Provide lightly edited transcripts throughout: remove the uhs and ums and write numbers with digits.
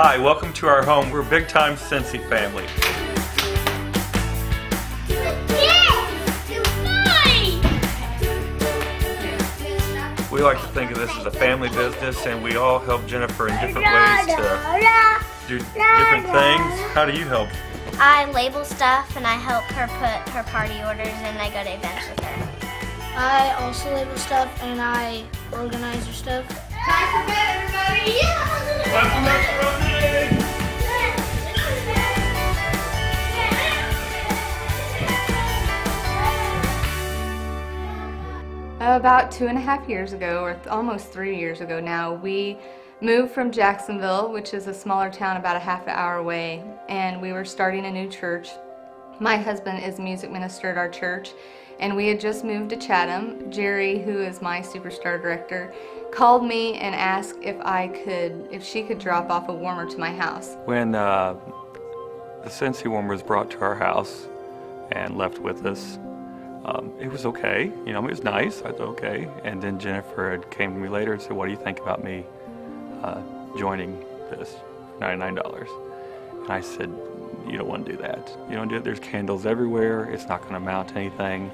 Hi, welcome to our home. We're a big-time Scentsy family. We like to think of this as a family business, and we all help Jennifer in different ways to do different things. How do you help? I label stuff and I help her put her party orders and I go to events with her. I also label stuff and I organize her stuff. Time for bed, everybody! About 2.5 years ago, or almost 3 years ago now, we moved from Jacksonville, which is a smaller town about a half an hour away, and we were starting a new church. My husband is music minister at our church, and we had just moved to Chatham. Jerry, who is my superstar director, called me and asked if she could drop off a warmer to my house. When the Scentsy warmer was brought to our house and left with us, it was okay, you know, it was nice, I thought okay. And then Jennifer came to me later and said, what do you think about me joining this $99? And I said, you don't want to do that. You don't do it, there's candles everywhere, it's not going to amount to anything.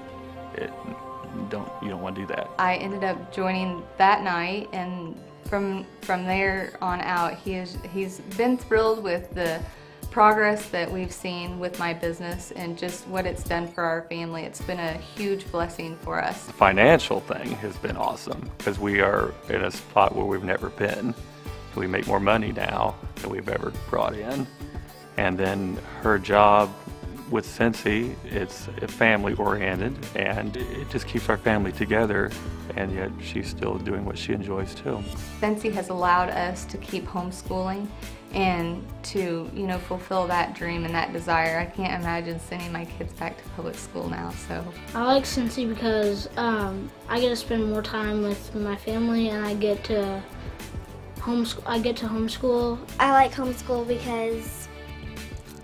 You don't want to do that. I ended up joining that night, and from there on out, he's been thrilled with the progress that we've seen with my business and just what it's done for our family. It's been a huge blessing for us. The financial thing has been awesome because we are in a spot where we've never been. We make more money now than we've ever brought in. And then her job with Scentsy, it's family oriented and it just keeps our family together, and yet she's still doing what she enjoys too. Scentsy has allowed us to keep homeschooling and to, you know, fulfill that dream and that desire. I can't imagine sending my kids back to public school now. So I like Scentsy because I get to spend more time with my family and I get to homeschool. I like homeschool because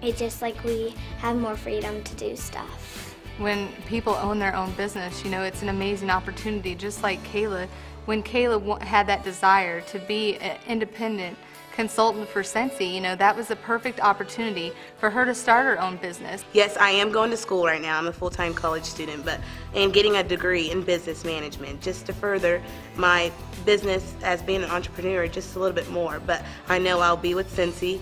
it's just like we have more freedom to do stuff. when people own their own business, you know, it's an amazing opportunity, just like Kayla. When Kayla had that desire to be an independent consultant for Scentsy, you know, that was a perfect opportunity for her to start her own business. Yes, I am going to school right now. I'm a full-time college student, and getting a degree in business management just to further my business as being an entrepreneur just a little bit more. But I know I'll be with Scentsy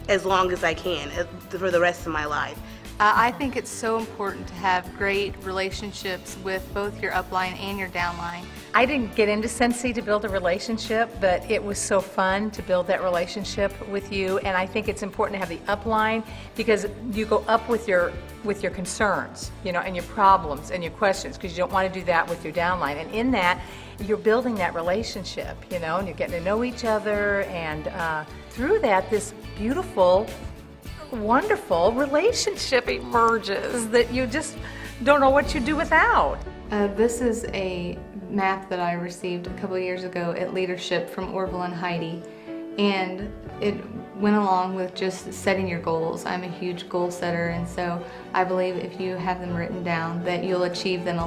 as long as I can for the rest of my life. I think it's so important to have great relationships with both your upline and your downline. I didn't get into Scentsy to build a relationship, but it was so fun to build that relationship with you, and I think it's important to have the upline because you go up with your concerns, you know, and your problems and your questions, because you don't want to do that with your downline. And in that, you're building that relationship, you know, and you're getting to know each other, and through that, this beautiful, wonderful relationship emerges that you just don't know what you do without. This is a map that I received a couple of years ago at Leadership from Orville and Heidi, and it went along with just setting your goals. I'm a huge goal setter, and so I believe if you have them written down that you'll achieve them a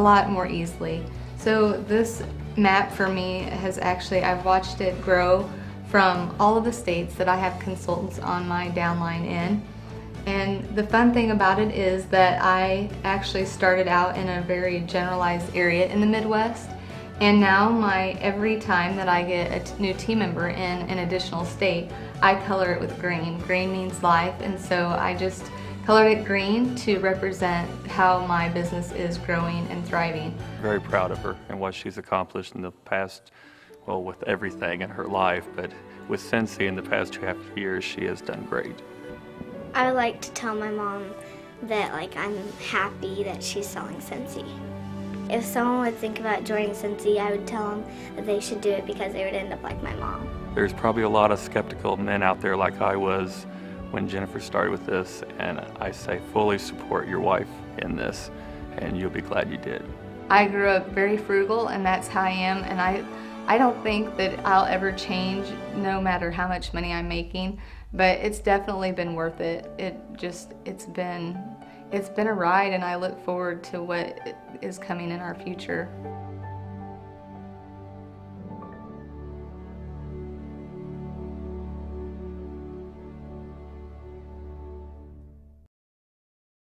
lot more easily. So this map for me has actually, I've watched it grow from all of the states that I have consultants on my downline in. And the fun thing about it is that I actually started out in a very generalized area in the Midwest, and now every time that I get a new team member in an additional state, I color it with green. Green means life, and so I just colored it green to represent how my business is growing and thriving. Very proud of her and what she's accomplished in the past, well, with everything in her life, but with Scentsy in the past 2.5 years, she has done great. I like to tell my mom that I'm happy that she's selling Scentsy. If someone would think about joining Scentsy, I would tell them that they should do it because they would end up like my mom. There's probably a lot of skeptical men out there like I was when Jennifer started with this, and I say fully support your wife in this, and you'll be glad you did. I grew up very frugal, and that's how I am, and I don't think that I'll ever change no matter how much money I'm making, but it's definitely been worth it. It's been a ride, and I look forward to what is coming in our future.